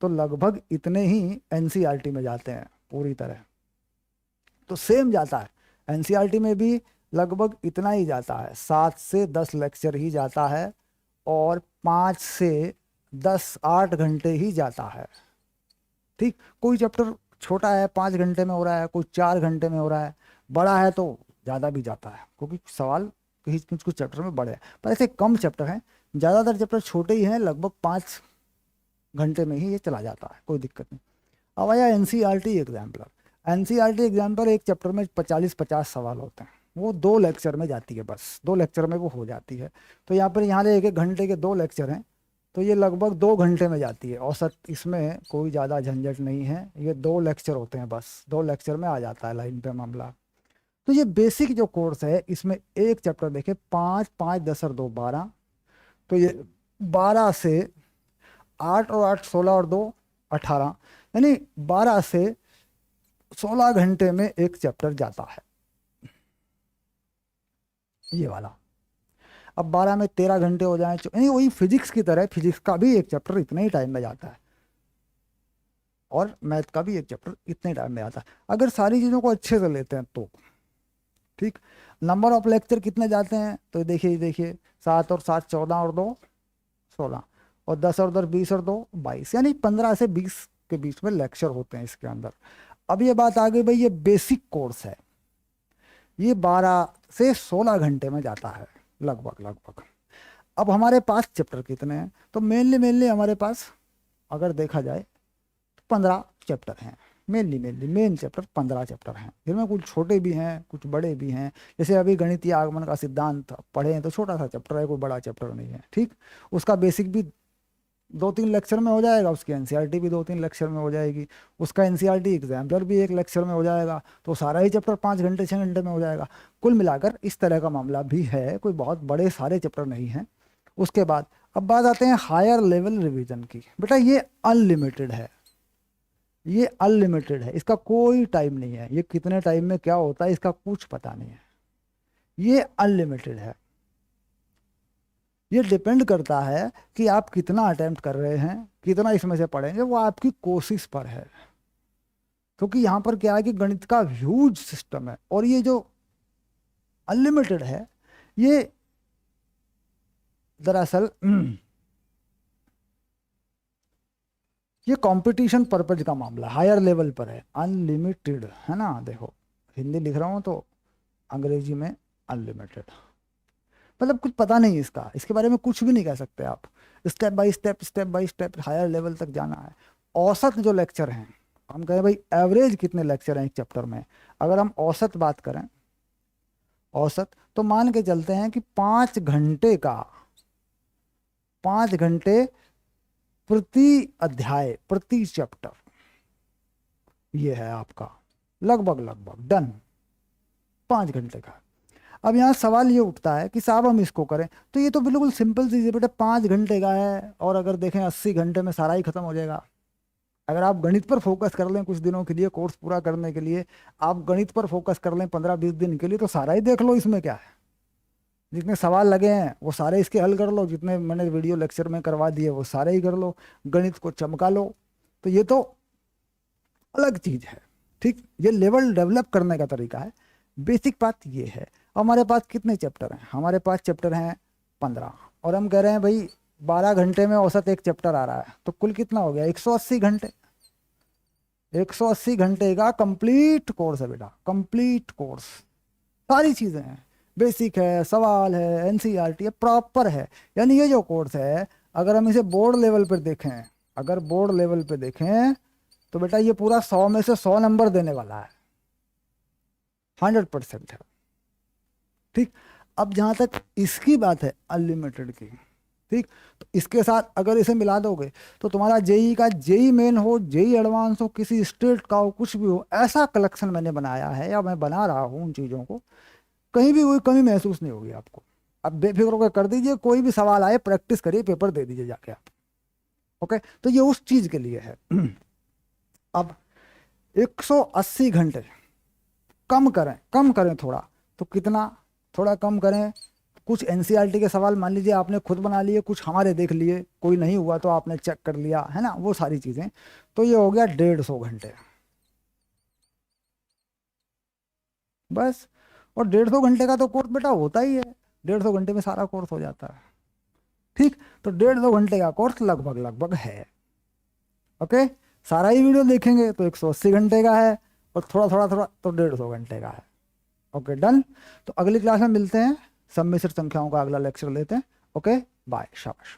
तो लगभग इतने ही एनसीईआरटी में जाते हैं पूरी तरह। तो सेम जाता है, एनसीईआरटी में भी लगभग इतना ही जाता है, 7 से 10 लेक्चर ही जाता है, और 5 से 10 8 घंटे ही जाता है। ठीक, कोई चैप्टर छोटा है 5 घंटे में हो रहा है, कोई 4 घंटे में हो रहा है, बड़ा है तो ज़्यादा भी जाता है, क्योंकि सवाल कुछ कुछ चैप्टर में बड़े हैं, पर ऐसे कम चैप्टर हैं, ज़्यादातर चैप्टर छोटे ही हैं, लगभग 5 घंटे में ही ये चला जाता है, कोई दिक्कत नहीं। अब आया एनसीईआरटी एग्जाम्पलर। एनसीईआरटी एग्जाम्पलर एक चैप्टर में 40-50 सवाल होते हैं, वो 2 लेक्चर में जाती है, बस 2 लेक्चर में वो हो जाती है। तो यहाँ पर यहाँ 1-1 घंटे के 2 लेक्चर हैं, तो ये लगभग 2 घंटे में जाती है औसत, इसमें कोई ज़्यादा झंझट नहीं है, ये 2 लेक्चर होते हैं बस, 2 लेक्चर में आ जाता है लाइन पे मामला। तो ये बेसिक जो कोर्स है, इसमें एक चैप्टर देखे 5 5 10 और 2 12, तो ये 12 से 8 और 8 16 और 2 18, यानी 12 से 16 घंटे में एक चैप्टर जाता है ये वाला। अब 12 में 13 घंटे हो जाए, यानी वही फिजिक्स की तरह, फिजिक्स का भी एक चैप्टर इतने ही टाइम में जाता है, और मैथ का भी एक चैप्टर इतने टाइम में आता है, अगर सारी चीज़ों को अच्छे से लेते हैं तो। ठीक, नंबर ऑफ लेक्चर कितने जाते हैं, तो देखिए 7 और 7 14 और 2 16, और 10 और 10 20 और 2 22, यानी 15 से 20 के बीच में लेक्चर होते हैं इसके अंदर। अब ये बात आ गई भाई, ये बेसिक कोर्स है, ये 12 से 16 घंटे में जाता है लगभग। अब हमारे पास चैप्टर कितने हैं, तो मेनली हमारे पास अगर देखा जाए तो 15 चैप्टर हैं, मेन चैप्टर 15 चैप्टर हैं, जिनमें कुछ छोटे भी हैं कुछ बड़े भी हैं। जैसे अभी गणितीय आगमन का सिद्धांत पढ़े हैं, तो छोटा सा चैप्टर है, कोई बड़ा चैप्टर नहीं है। ठीक, उसका बेसिक भी 2-3 लेक्चर में हो जाएगा, उसकी एनसीईआरटी भी 2-3 लेक्चर में हो जाएगी, उसका एनसीईआरटी एग्जाम्पलर भी 1 लेक्चर में हो जाएगा, तो सारा ही चैप्टर 5 घंटे 6 घंटे में हो जाएगा। कुल मिलाकर इस तरह का मामला भी है, कोई बहुत बड़े सारे चैप्टर नहीं हैं। उसके बाद अब बात आते हैं हायर लेवल रिवीजन की। बेटा ये अनलिमिटेड है, ये अनलिमिटेड है, इसका कोई टाइम नहीं है, ये कितने टाइम में क्या होता है इसका कुछ पता नहीं है, ये अनलिमिटेड है। ये डिपेंड करता है कि आप कितना अटेम्प्ट कर रहे हैं, कितना इसमें से पढ़ेंगे, वो आपकी कोशिश पर है। क्योंकि यहाँ पर क्या है कि गणित का ह्यूज सिस्टम है, और ये जो अनलिमिटेड है, ये दरअसल ये कंपटीशन पर्पज का मामला हायर लेवल पर है, अनलिमिटेड है ना। देखो हिंदी लिख रहा हूँ तो अंग्रेजी में अनलिमिटेड, मतलब कुछ पता नहीं इसका, इसके बारे में कुछ भी नहीं कह सकते आप, step by step higher level तक जाना है। औसत जो लेक्चर हैं, हम कहें भाई एवरेज कितने लेक्चर हैं एक चैप्टर में, अगर हम औसत बात करें, औसत तो मान के चलते हैं कि 5 घंटे का 5 घंटे प्रति अध्याय प्रति चैप्टर, ये है आपका लगभग डन 5 घंटे का। अब यहाँ सवाल ये उठता है कि साहब हम इसको करें, तो ये तो बिल्कुल सिंपल चीज़ है बेटा, 5 घंटे का है, और अगर देखें 80 घंटे में सारा ही खत्म हो जाएगा। अगर आप गणित पर फोकस कर लें कुछ दिनों के लिए, कोर्स पूरा करने के लिए आप गणित पर फोकस कर लें 15-20 दिन के लिए, तो सारा ही देख लो, इसमें क्या है, जितने सवाल लगे हैं वो सारे इसके हल कर लो, जितने मैंने वीडियो लेक्चर में करवा दिए वो सारे ही कर लो, गणित को चमका लो। तो ये तो अलग चीज़ है। ठीक, ये लेवल डेवलप करने का तरीका है, बेसिक बात ये है। हमारे पास कितने चैप्टर हैं, हमारे पास चैप्टर हैं 15, और हम कह रहे हैं भाई 12 घंटे में औसत एक चैप्टर आ रहा है, तो कुल कितना हो गया 180 घंटे। 180 घंटे का कंप्लीट कोर्स है बेटा, कंप्लीट कोर्स, सारी चीज़ें हैं, बेसिक है, सवाल है, एनसीईआरटी है, प्रॉपर है। यानी ये जो कोर्स है, अगर हम इसे बोर्ड लेवल पर देखें, अगर बोर्ड लेवल पे देखें तो बेटा ये पूरा 100 में से 100 नंबर देने वाला है, 100% है। ठीक, अब जहाँ तक इसकी बात है अनलिमिटेड की, ठीक, तो इसके साथ अगर इसे मिला दोगे तो तुम्हारा जेई का, जेई मेन हो, जेई एडवांस हो, किसी स्टेट का हो, कुछ भी हो, ऐसा कलेक्शन मैंने बनाया है या मैं बना रहा हूँ उन चीज़ों को, कहीं भी कोई कमी महसूस नहीं होगी आपको। अब बेफिक्र होकर कर दीजिए, कोई भी सवाल आए प्रैक्टिस करिए, पेपर दे दीजिए जाके आप। ओके, तो ये उस चीज़ के लिए है। अब 180 घंटे कम करें थोड़ा, तो कितना, थोड़ा कम करें कुछ एनसीईआरटी के सवाल मान लीजिए आपने खुद बना लिए, कुछ हमारे देख लिए, कोई नहीं हुआ तो आपने चेक कर लिया, है ना, वो सारी चीज़ें। तो ये हो गया 150 घंटे बस। और 150 घंटे का तो कोर्स बेटा होता ही है, 150 घंटे में सारा कोर्स हो जाता है। ठीक, तो 150 घंटे का कोर्स लगभग लगभग है। ओके, सारा ही वीडियो देखेंगे तो 180 घंटे का है, और थोड़ा थोड़ा थोड़ा तो 150 घंटे का है। Okay done. तो अगली क्लास में मिलते हैं, सम्मिश्र संख्याओं का अगला लेक्चर लेते हैं। ओके बाय, शाबाश।